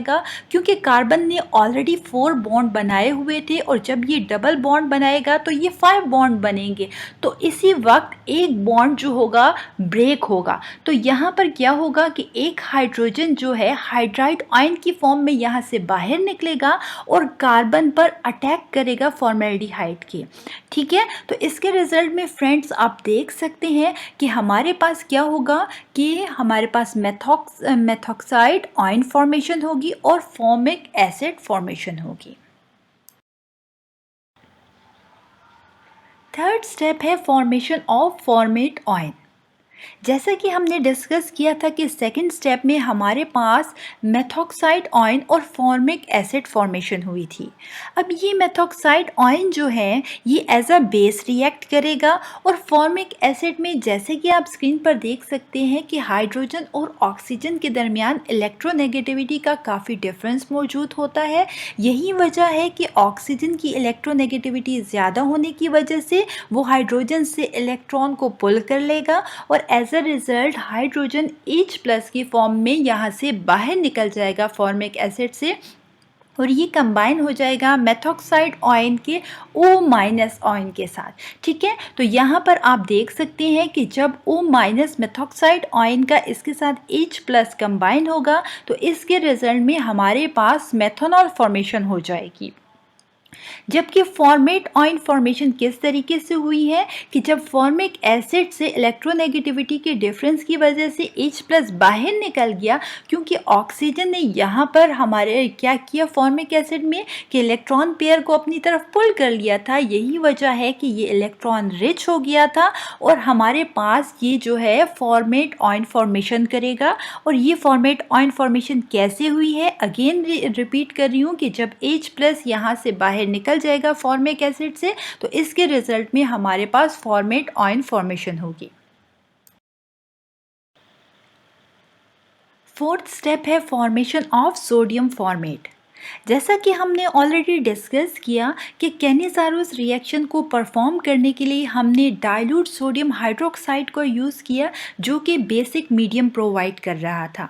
क्योंकि कार्बन ने ऑलरेडी 4 बॉन्ड बनाए हुए थे और जब ये डबल बॉन्ड बनाएगा तो ये 5 बॉन्ड बनेंगे। तो इसी वक्त एक बॉन्ड जो होगा ब्रेक होगा, तो यहाँ पर क्या होगा कि एक हाइड्रोजन जो है हाइड्राइड आयन की फॉर्म में यहाँ से बाहर निकलेगा और कार्बन पर अटैक करेगा फॉर्मेल्डिहाइड के। ठीक है, तो इसके रिजल्ट में फ्रेंड्स आप देख सकते हैं कि हमारे पास क्या होगा कि हमारे पास मेथॉक्साइड आयन फॉर्मेशन होगी और फॉर्मिक एसिड फॉर्मेशन होगी। थर्ड स्टेप है फॉर्मेशन ऑफ फॉर्मेट आयन। जैसा कि हमने डिस्कस किया था कि सेकंड स्टेप में हमारे पास मेथॉक्साइड आयन और फॉर्मिक एसिड फॉर्मेशन हुई थी। अब ये मेथॉक्साइड आयन जो है ये एज अ बेस रिएक्ट करेगा और फॉर्मिक एसिड में जैसे कि आप स्क्रीन पर देख सकते हैं कि हाइड्रोजन और ऑक्सीजन के दरमियान इलेक्ट्रोनेगेटिविटी का काफ़ी डिफरेंस मौजूद होता है। यही वजह है कि ऑक्सीजन की इलेक्ट्रोनेगेटिविटी ज़्यादा होने की वजह से वो हाइड्रोजन से इलेक्ट्रॉन को पुल कर लेगा और as a result hydrogen H+ की फॉर्म में यहाँ से बाहर निकल जाएगा फॉर्मिक एसिड से और ये कंबाइन हो जाएगा मेथॉक्साइड आयन के O- आयन के साथ। ठीक है, तो यहाँ पर आप देख सकते हैं कि जब O- मेथॉक्साइड आयन का इसके साथ H+ कंबाइन होगा तो इसके रिजल्ट में हमारे पास मेथनॉल फॉर्मेशन हो जाएगी। जबकि फॉर्मेट आयन फॉर्मेशन किस तरीके से हुई है कि जब फॉर्मिक एसिड से इलेक्ट्रोनेगेटिविटी के डिफरेंस की वजह से H+ बाहर निकल गया, क्योंकि ऑक्सीजन ने यहाँ पर हमारे क्या किया फॉर्मिक एसिड में कि इलेक्ट्रॉन पेयर को अपनी तरफ पुल कर लिया था। यही वजह है कि ये इलेक्ट्रॉन रिच हो गया था और हमारे पास ये जो है फॉर्मेट आयन फॉर्मेशन करेगा। और ये फॉर्मेट आयन फॉर्मेशन कैसे हुई है, अगेन रिपीट कर रही हूँ कि जब H+ यहाँ से बाहर निकल जाएगा फॉर्मिक एसिड से तो इसके रिजल्ट में हमारे पास फॉर्मेट आयन फॉर्मेशन होगी। फोर्थ स्टेप है फॉर्मेशन ऑफ सोडियम फॉर्मेट। जैसा कि हमने ऑलरेडी डिस्कस किया कि कैनिसारोस रिएक्शन को परफॉर्म करने के लिए हमने डाइल्यूट सोडियम हाइड्रोक्साइड को यूज़ किया जो कि बेसिक मीडियम प्रोवाइड कर रहा था।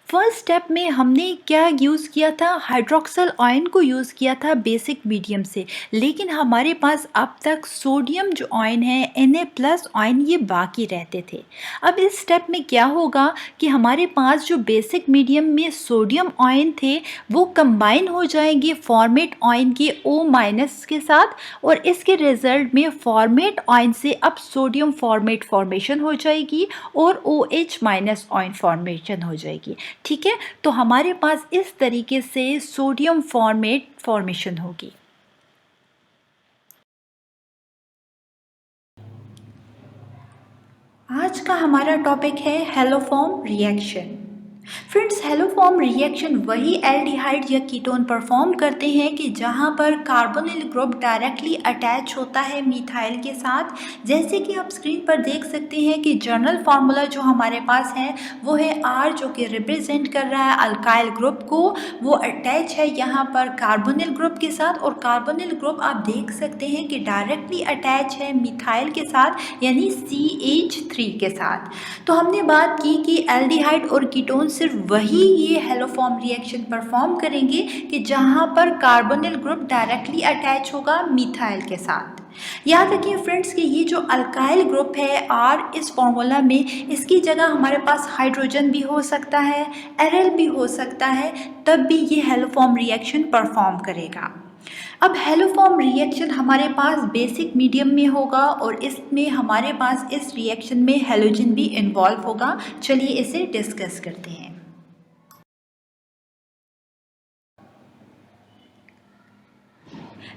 फर्स्ट स्टेप में हमने क्या यूज़ किया था, हाइड्रोक्सल आयन को यूज़ किया था बेसिक मीडियम से, लेकिन हमारे पास अब तक सोडियम जो आयन है Na+ आयन ये बाकी रहते थे। अब इस स्टेप में क्या होगा कि हमारे पास जो बेसिक मीडियम में सोडियम आयन थे वो कंबाइन हो जाएंगे फॉर्मेट आयन के O- के साथ और इसके रिजल्ट में फॉर्मेट आयन से अब सोडियम फॉर्मेट फॉर्मेशन हो जाएगी और OH- आयन फॉर्मेशन हो जाएगी। ठीक है, तो हमारे पास इस तरीके से सोडियम फॉर्मेट फॉर्मेशन होगी। आज का हमारा टॉपिक है haloform reaction. Friends, haloform reaction वही एल्डिहाइड या कीटोन परफॉर्म करते हैं कि जहां पर कार्बोनिल ग्रुप डायरेक्टली अटैच होता है मिथाइल के साथ। जैसे कि आप स्क्रीन पर देख सकते हैं कि जर्नल फार्मूला जो हमारे पास है वो है R, जो कि रिप्रेजेंट कर रहा है अल्काइल ग्रुप को। वो अटैच है यहाँ पर कार्बोनिल ग्रुप के साथ और कार्बोनिल ग्रुप आप देख सकते हैं कि डायरेक्टली अटैच है मिथाइल के साथ यानी CH3 के साथ। तो हमने बात की कि एल्डिहाइड और कीटोन सिर्फ वही ये हेलोफॉर्म रिएक्शन परफॉर्म करेंगे कि जहां पर कार्बोनिल ग्रुप डायरेक्टली अटैच होगा मिथाइल के साथ। याद रखिए फ्रेंड्स कि ये जो अल्काइल ग्रुप है R, इस फॉर्मूला में इसकी जगह हमारे पास हाइड्रोजन भी हो सकता है, Rl भी हो सकता है, तब भी ये हेलोफॉर्म रिएक्शन परफॉर्म करेगा। अब हेलोफॉर्म रिएक्शन हमारे पास बेसिक मीडियम में होगा और इसमें हमारे पास इस रिएक्शन में हेलोजन भी इन्वॉल्व होगा। चलिए इसे डिस्कस करते हैं।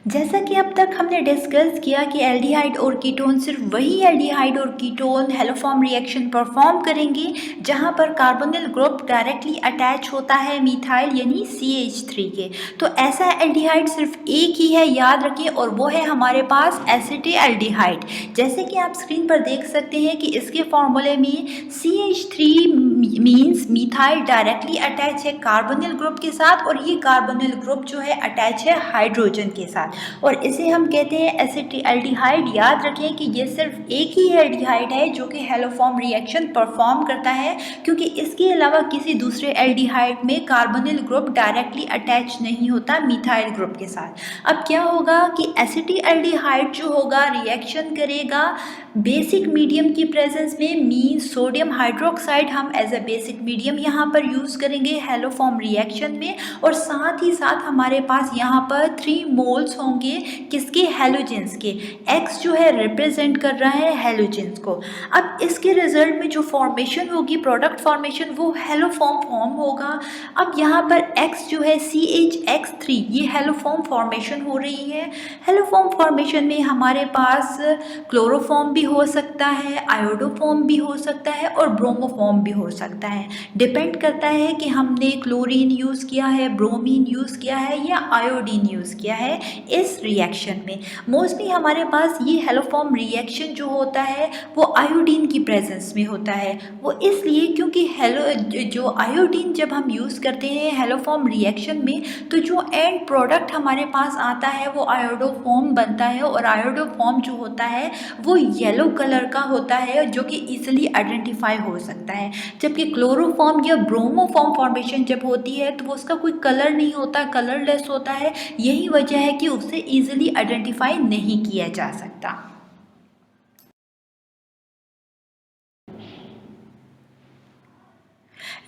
जैसा कि अब तक हमने डिस्कस किया कि एल्डिहाइड और कीटोन सिर्फ वही एल्डिहाइड और कीटोन हेलोफॉर्म रिएक्शन परफॉर्म करेंगे जहां पर कार्बोनिल ग्रुप डायरेक्टली अटैच होता है मिथाइल यानी CH3 के। तो ऐसा एल्डिहाइड सिर्फ एक ही है, याद रखिए, और वो है हमारे पास एसिटिल्डिहाइड। जैसे कि आप स्क्रीन पर देख सकते हैं कि इसके फॉर्मूले में CH3 means methyl directly attach है कार्बोनिल ग्रुप के साथ और ये कार्बोनिल ग्रुप जो है अटैच है हाइड्रोजन के साथ और इसे हम कहते हैं एसिटिल्डिहाइड। याद रखें कि ये सिर्फ एक ही एल्डिहाइड है जो कि हेलोफॉर्म रिएक्शन परफॉर्म करता है, क्योंकि इसके अलावा किसी दूसरे एल्डिहाइड में कार्बोनिल ग्रुप डायरेक्टली अटैच नहीं होता मिथाइल ग्रुप के साथ। अब क्या होगा कि एसिटिल्डिहाइड जो होगा रिएक्शन करेगा बेसिक मीडियम की प्रेजेंस में, मीन सोडियम हाइड्रोक्साइड हम एज अ बेसिक मीडियम यहाँ पर यूज़ करेंगे हेलोफॉर्म रिएक्शन में और साथ ही साथ हमारे पास यहाँ पर 3 मोल्स होंगे किसके, हैलोजेंस के। X जो है रिप्रेजेंट कर रहा है हैलोजेंस को। अब इसके रिजल्ट में जो फॉर्मेशन होगी, प्रोडक्ट फॉर्मेशन, वो हेलोफॉर्म फॉर्म होगा। अब यहाँ पर X जो है CHX3, ये हेलोफॉर्म फॉर्मेशन हो रही है। हेलोफॉर्म फॉर्मेशन में हमारे पास क्लोरोफॉर्म भी हो सकता है, आयोडोफॉर्म भी हो सकता है और ब्रोमोफॉर्म भी हो सकता है। डिपेंड करता है कि हमने क्लोरीन यूज़ किया है, ब्रोमीन यूज़ किया है या आयोडीन यूज़ किया है इस रिएक्शन में। मोस्टली हमारे पास ये हेलोफॉर्म रिएक्शन जो होता है वो आयोडीन की प्रेजेंस में होता है। वो इसलिए क्योंकि जो आयोडीन जब हम यूज़ करते हैं हेलोफॉर्म रिएक्शन में, तो जो एंड प्रोडक्ट हमारे पास आता है वो आयोडोफॉर्म बनता है, और आयोडोफॉर्म जो होता है वो येलो कलर का होता है जो कि ईजिली आइडेंटिफाई हो सकता है। जबकि क्लोरोफॉर्म या ब्रोमोफॉर्म फॉर्मेशन जब होती है तो वो उसका कोई कलर नहीं होता, कलरलेस होता है। यही वजह है कि उसे ईजिली आइडेंटिफाई नहीं किया जा सकता।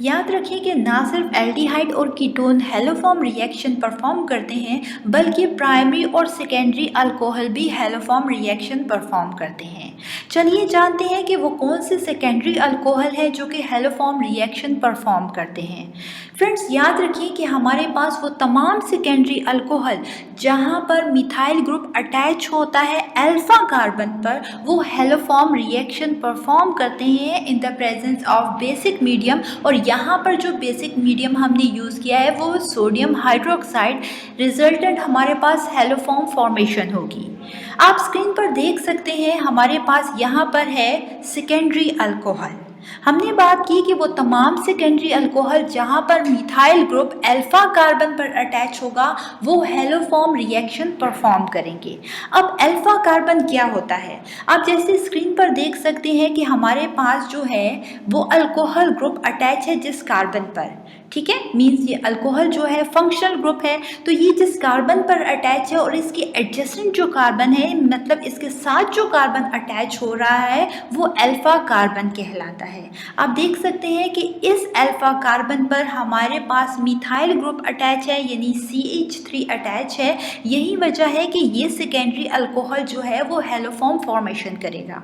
याद रखिए कि ना सिर्फ एल्डिहाइड और कीटोन हेलोफॉर्म रिएक्शन परफॉर्म करते हैं, बल्कि प्राइमरी और सेकेंडरी अल्कोहल भी हेलोफॉर्म रिएक्शन परफॉर्म करते हैं। चलिए जानते हैं कि वो कौन से सेकेंडरी अल्कोहल है जो कि हेलोफॉर्म रिएक्शन परफॉर्म करते हैं। फ्रेंड्स, याद रखिए कि हमारे पास वो तमाम सेकेंडरी अल्कोहल जहाँ पर मिथाइल ग्रुप अटैच होता है अल्फा कार्बन पर, वो हेलोफॉर्म रिएक्शन परफॉर्म करते हैं in the presence of basic medium. और यहाँ पर जो बेसिक मीडियम हमने यूज़ किया है वो सोडियम हाइड्रोक्साइड, रिजल्टेंट हमारे पास हेलोफॉर्म फॉर्मेशन होगी। आप स्क्रीन पर देख सकते हैं हमारे पास यहाँ पर है सेकेंडरी अल्कोहल। हमने बात की कि वो तमाम सेकेंडरी अल्कोहल जहाँ पर मिथाइल ग्रुप अल्फा कार्बन पर अटैच होगा वो हेलोफॉर्म रिएक्शन परफॉर्म करेंगे। अब अल्फा कार्बन क्या होता है, आप जैसे स्क्रीन पर देख सकते हैं कि हमारे पास जो है वो अल्कोहल ग्रुप अटैच है जिस कार्बन पर, ठीक है, मीन्स ये अल्कोहल जो है फंक्शनल ग्रुप है। तो ये जिस कार्बन पर अटैच है और इसकी एडजेसेंट जो कार्बन है, मतलब इसके साथ जो कार्बन अटैच हो रहा है वो अल्फा कार्बन कहलाता है। आप देख सकते हैं कि इस अल्फा कार्बन पर हमारे पास मिथाइल ग्रुप अटैच है, यानी CH3 अटैच है। यही वजह है कि ये सेकेंडरी अल्कोहल जो है वो हेलोफॉर्म फॉर्मेशन करेगा।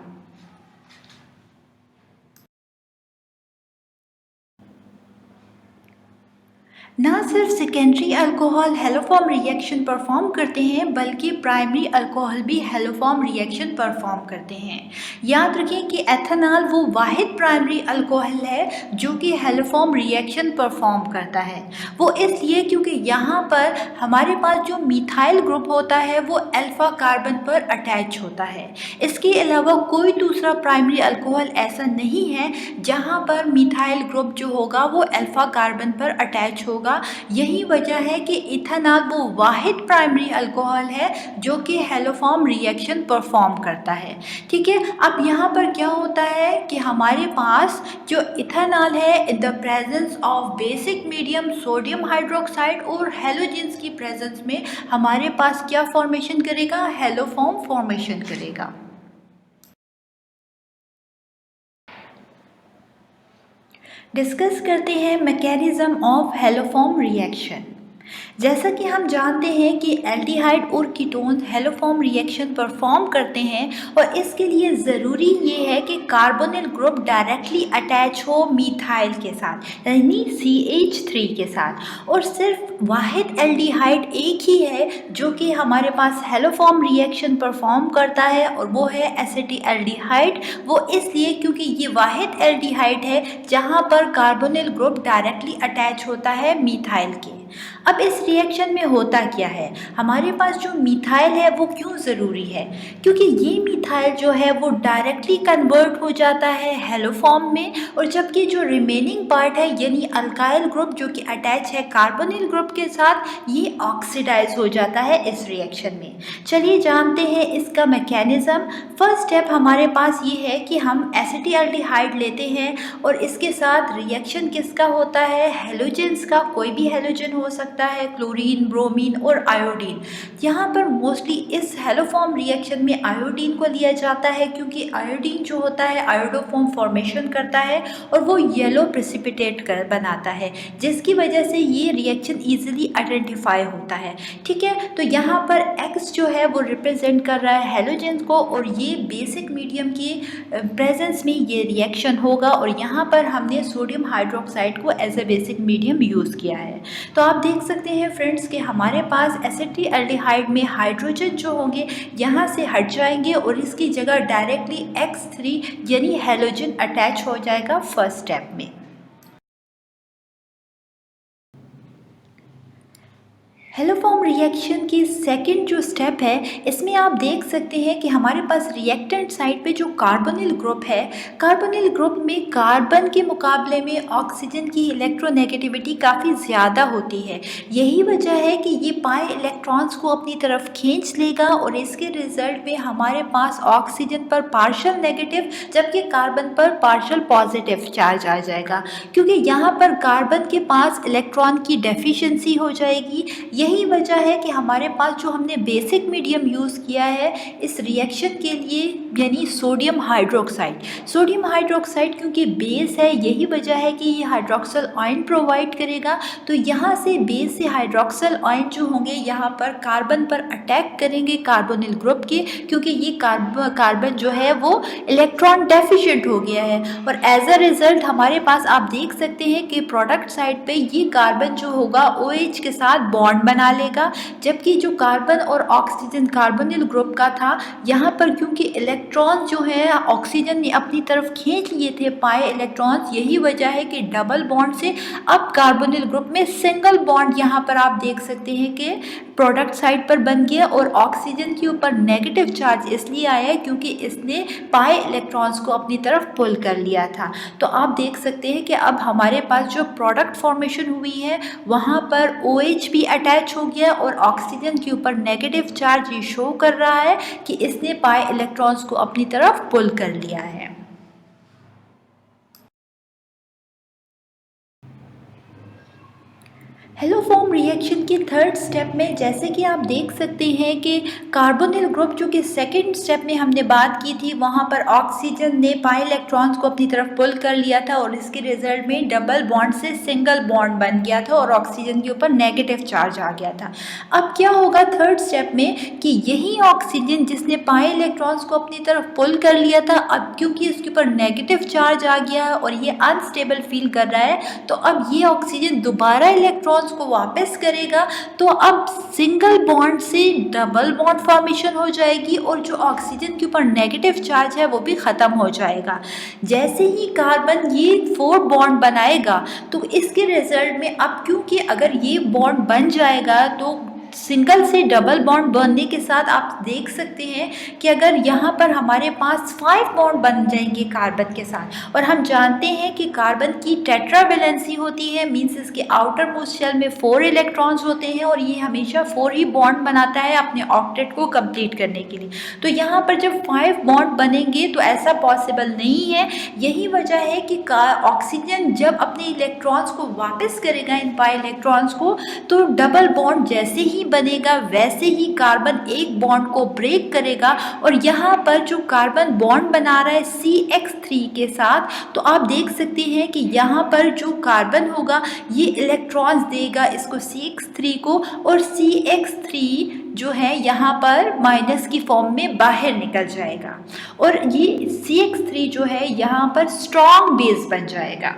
ना सिर्फ secondary alcohol haloform reaction perform करते हैं, बल्कि प्राइमरी अल्कोहल भी हेलोफॉर्म रिएक्शन परफॉर्म करते हैं। याद रखें कि एथेनॉल वो वाहिद प्राइमरी अल्कोहल है जो कि हेलोफॉर्म रिएक्शन परफॉर्म करता है। वो इसलिए क्योंकि यहाँ पर हमारे पास जो मिथाइल ग्रुप होता है वो अल्फा कार्बन पर अटैच होता है। इसके अलावा कोई दूसरा प्राइमरी अल्कोहल ऐसा नहीं है जहाँ पर मिथाइल ग्रुप जो होगा वो अल्फा कार्बन पर अटैच होगा। यही वजह है कि इथेनॉल वो वाहिद प्राइमरी अल्कोहल है जो कि हेलोफॉर्म रिएक्शन परफॉर्म करता है। ठीक है, अब यहाँ पर क्या होता है कि हमारे पास जो इथेनॉल है in the presence of basic medium sodium hydroxide और हेलोजेंस की प्रेजेंस में हमारे पास क्या फॉर्मेशन करेगा, हेलोफॉर्म फॉर्मेशन करेगा। डिस्कस करते हैं मैकेनिज्म ऑफ हेलोफॉर्म रिएक्शन। जैसा कि हम जानते हैं कि एल्डिहाइड और कीटोन हेलोफॉर्म रिएक्शन परफॉर्म करते हैं, और इसके लिए ज़रूरी ये है कि कार्बोनिल ग्रुप डायरेक्टली अटैच हो मिथाइल के साथ, यानी CH3 के साथ। और सिर्फ वाहिद एल्डिहाइड एक ही है जो कि हमारे पास हेलोफॉर्म रिएक्शन परफॉर्म करता है, और वो है एसिटिल्डिहाइड। वो इसलिए क्योंकि ये वाहिद एल्डिहाइड है जहाँ पर कार्बोनिल ग्रुप डायरेक्टली अटैच होता है मिथाइल के। अब इस रिएक्शन में होता क्या है, हमारे पास जो मिथाइल है वो क्यों ज़रूरी है, क्योंकि ये मिथाइल जो है वो डायरेक्टली कन्वर्ट हो जाता है हेलोफॉर्म में, और जबकि जो रिमेनिंग पार्ट है यानी अल्काइल ग्रुप जो कि अटैच है कार्बोनिल ग्रुप के साथ, ये ऑक्सीडाइज हो जाता है इस रिएक्शन में। चलिए जानते हैं इसका मैकेनिज्म। फर्स्ट स्टेप हमारे पास ये है कि हम एसिटिल्डिहाइड लेते हैं और इसके साथ रिएक्शन किसका होता है, हेलोजेंस का, कोई भी हेलोजन हो सकता है क्लोरीन, ब्रोमीन और आयोडीन। यहाँ पर मोस्टली इस हेलोफॉर्म रिएक्शन में आयोडीन को लिया जाता है, क्योंकि आयोडीन जो होता है आयोडोफॉर्म फॉर्मेशन करता है और वो येलो प्रेसिपिटेट कर बनाता है, जिसकी वजह से ये रिएक्शन ईजिली आइडेंटिफाई होता है। ठीक है, तो यहाँ पर एक्स जो है वो रिप्रेजेंट कर रहा है हेलोजेंस को, और ये बेसिक मीडियम की प्रेजेंस में ये रिएक्शन होगा, और यहाँ पर हमने सोडियम हाइड्रोक्साइड को as a basic medium use किया है। तो आप देख सकते हैं फ्रेंड्स कि हमारे पास एसिटिल्डिहाइड में हाइड्रोजन जो होंगे यहाँ से हट जाएंगे और इसकी जगह डायरेक्टली X3 यानी हेलोजन अटैच हो जाएगा फर्स्ट स्टेप में। हेलोफॉर्म रिएक्शन की सेकंड जो स्टेप है, इसमें आप देख सकते हैं कि हमारे पास रिएक्टेंट साइड पे जो कार्बोनिल ग्रुप है, कार्बोनिल ग्रुप में कार्बन के मुकाबले में ऑक्सीजन की इलेक्ट्रोनेगेटिविटी काफ़ी ज़्यादा होती है। यही वजह है कि ये पाए इलेक्ट्रॉन्स को अपनी तरफ खींच लेगा और इसके रिजल्ट में हमारे पास ऑक्सीजन पर पार्शियल नेगेटिव जबकि कार्बन पर पार्शियल पॉजिटिव चार्ज आ जाएगा, क्योंकि यहाँ पर कार्बन के पास इलेक्ट्रॉन की डेफिशिएंसी हो जाएगी। यही वजह है कि हमारे पास जो हमने बेसिक मीडियम यूज़ किया है इस रिएक्शन के लिए, यानी सोडियम हाइड्रोक्साइड क्योंकि बेस है, यही वजह है कि ये हाइड्रोक्सल आयन प्रोवाइड करेगा। तो यहाँ से बेस से हाइड्रोक्सल आयन जो होंगे यहाँ पर कार्बन पर अटैक करेंगे कार्बोनिल ग्रुप के, क्योंकि ये कार्बन जो है वो इलेक्ट्रॉन डेफिशिएंट हो गया है, और एज अ रिजल्ट हमारे पास आप देख सकते हैं कि प्रोडक्ट साइड पे ये कार्बन जो होगा OH के साथ बॉन्ड बना लेगा, जबकि जो कार्बन और ऑक्सीजन कार्बोनिल ग्रुप का था, यहाँ पर क्योंकि इलेक्ट्रॉन जो है ऑक्सीजन ने अपनी तरफ खींच लिए थे पाए इलेक्ट्रॉन्स, यही वजह है कि डबल बॉन्ड से अब कार्बोनिल ग्रुप में सिंगल बॉन्ड यहाँ पर आप देख सकते हैं कि प्रोडक्ट साइड पर बन गया, और ऑक्सीजन के ऊपर नेगेटिव चार्ज इसलिए आया है क्योंकि इसने पाए इलेक्ट्रॉन्स को अपनी तरफ पुल कर लिया था। तो आप देख सकते हैं कि अब हमारे पास जो प्रोडक्ट फॉर्मेशन हुई है वहाँ पर OH भी अटैच हो गया और ऑक्सीजन के ऊपर नेगेटिव चार्ज ये शो कर रहा है कि इसने पाए इलेक्ट्रॉन्स को अपनी तरफ पुल कर लिया है। हेलोफॉर्म रिएक्शन की थर्ड स्टेप में जैसे कि आप देख सकते हैं कि कार्बोनिल ग्रुप जो कि सेकंड स्टेप में हमने बात की थी, वहाँ पर ऑक्सीजन ने पाई इलेक्ट्रॉन्स को अपनी तरफ पुल कर लिया था और इसके रिजल्ट में डबल बॉन्ड से सिंगल बॉन्ड बन गया था और ऑक्सीजन के ऊपर नेगेटिव चार्ज आ गया था। अब क्या होगा थर्ड स्टेप में कि यही ऑक्सीजन जिसने पाए इलेक्ट्रॉन्स को अपनी तरफ पुल कर लिया था, अब क्योंकि इसके ऊपर नेगेटिव चार्ज आ गया है और ये अनस्टेबल फील कर रहा है, तो अब ये ऑक्सीजन दोबारा इलेक्ट्रॉन्स को वापस करेगा, तो अब सिंगल बॉन्ड से डबल बॉन्ड फॉर्मेशन हो जाएगी और जो ऑक्सीजन के ऊपर नेगेटिव चार्ज है वो भी ख़त्म हो जाएगा। जैसे ही कार्बन ये 4 बॉन्ड बनाएगा तो इसके रिजल्ट में अब क्योंकि अगर ये बॉन्ड बन जाएगा तो सिंगल से डबल बॉन्ड बनने के साथ आप देख सकते हैं कि अगर यहाँ पर हमारे पास 5 बॉन्ड बन जाएंगे कार्बन के साथ, और हम जानते हैं कि कार्बन की टेट्रावैलेंसी होती है, मींस इसके आउटर मोस्ट शेल में 4 इलेक्ट्रॉन्स होते हैं और ये हमेशा 4 ही बॉन्ड बनाता है अपने ऑक्टेट को कंप्लीट करने के लिए। तो यहाँ पर जब 5 बॉन्ड बनेंगे तो ऐसा पॉसिबल नहीं है। यही वजह है कि ऑक्सीजन जब अपने इलेक्ट्रॉन्स को वापस करेगा इन पाई इलेक्ट्रॉन्स को, तो डबल बॉन्ड जैसे ही बनेगा वैसे ही कार्बन एक बॉन्ड को ब्रेक करेगा और यहाँ पर जो कार्बन बॉन्ड बना रहा है CH3 के साथ, तो आप देख सकते हैं कि यहाँ पर जो कार्बन होगा ये इलेक्ट्रॉन्स देगा इसको CH3 को, और CH3 जो है यहाँ पर माइनस की फॉर्म में बाहर निकल जाएगा और ये CH3 जो है यहाँ पर स्ट्रॉन्ग बेस बन जाएगा।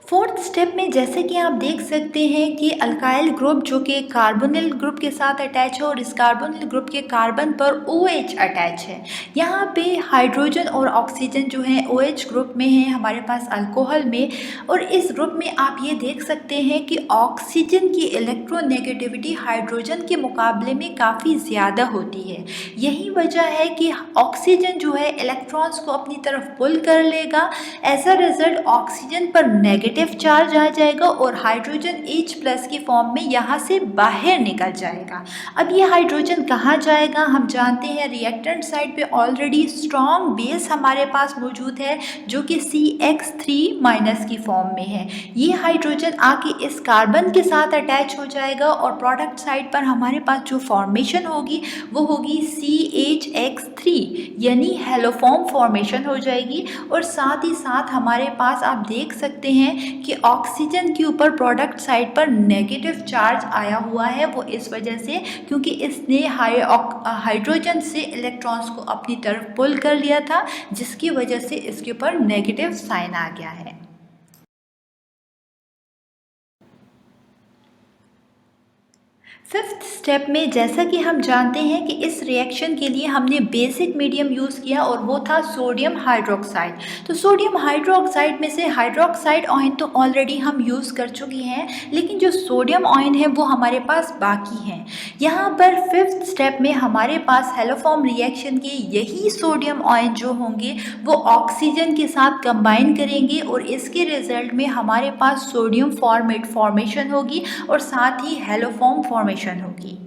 फोर्थ स्टेप में जैसे कि आप देख सकते हैं कि अल्काइल ग्रुप जो कि कार्बोनिल ग्रुप के साथ अटैच है और इस कार्बोनिल ग्रुप के कार्बन पर OH अटैच है। यहाँ पे हाइड्रोजन और ऑक्सीजन जो है OH ग्रुप में है हमारे पास अल्कोहल में, और इस ग्रुप में आप ये देख सकते हैं कि ऑक्सीजन की इलेक्ट्रोनेगेटिविटी हाइड्रोजन के मुकाबले में काफ़ी ज़्यादा होती है। यही वजह है कि ऑक्सीजन जो है इलेक्ट्रॉन्स को अपनी तरफ पुल कर लेगा, एज अ रिजल्ट ऑक्सीजन पर नेगेटिव नेगेटिव चार्ज आ जाएगा और हाइड्रोजन H+ की फॉर्म में यहाँ से बाहर निकल जाएगा। अब ये हाइड्रोजन कहाँ जाएगा? हम जानते हैं रिएक्टेंट साइड पे ऑलरेडी स्ट्रॉन्ग बेस हमारे पास मौजूद है जो कि CH3- की फॉर्म में है। ये हाइड्रोजन आके इस कार्बन के साथ अटैच हो जाएगा और प्रोडक्ट साइड पर हमारे पास जो फॉर्मेशन होगी वो होगी CHX3 यानी हेलोफॉर्म फॉर्मेशन हो जाएगी। और साथ ही साथ हमारे पास आप देख सकते हैं कि ऑक्सीजन के ऊपर प्रोडक्ट साइड पर नेगेटिव चार्ज आया हुआ है, वो इस वजह से क्योंकि इसने हाइड्रोजन से इलेक्ट्रॉन्स को अपनी तरफ पुल कर लिया था, जिसकी वजह से इसके ऊपर नेगेटिव साइन आ गया है। फिफ्थ स्टेप में जैसा कि हम जानते हैं कि इस रिएक्शन के लिए हमने बेसिक मीडियम यूज़ किया और वो था सोडियम हाइड्रोक्साइड। तो सोडियम हाइड्रोक्साइड में से हाइड्रोक्साइड आयन तो ऑलरेडी हम यूज़ कर चुके हैं, लेकिन जो सोडियम आयन है वो हमारे पास बाकी हैं। यहाँ पर फिफ्थ स्टेप में हमारे पास हेलोफॉर्म रिएक्शन के यही सोडियम आयन जो होंगे वो ऑक्सीजन के साथ कंबाइन करेंगे और इसके रिजल्ट में हमारे पास सोडियम फॉर्मेशन होगी और साथ ही हेलोफॉर्म फॉर्मेशन होगी।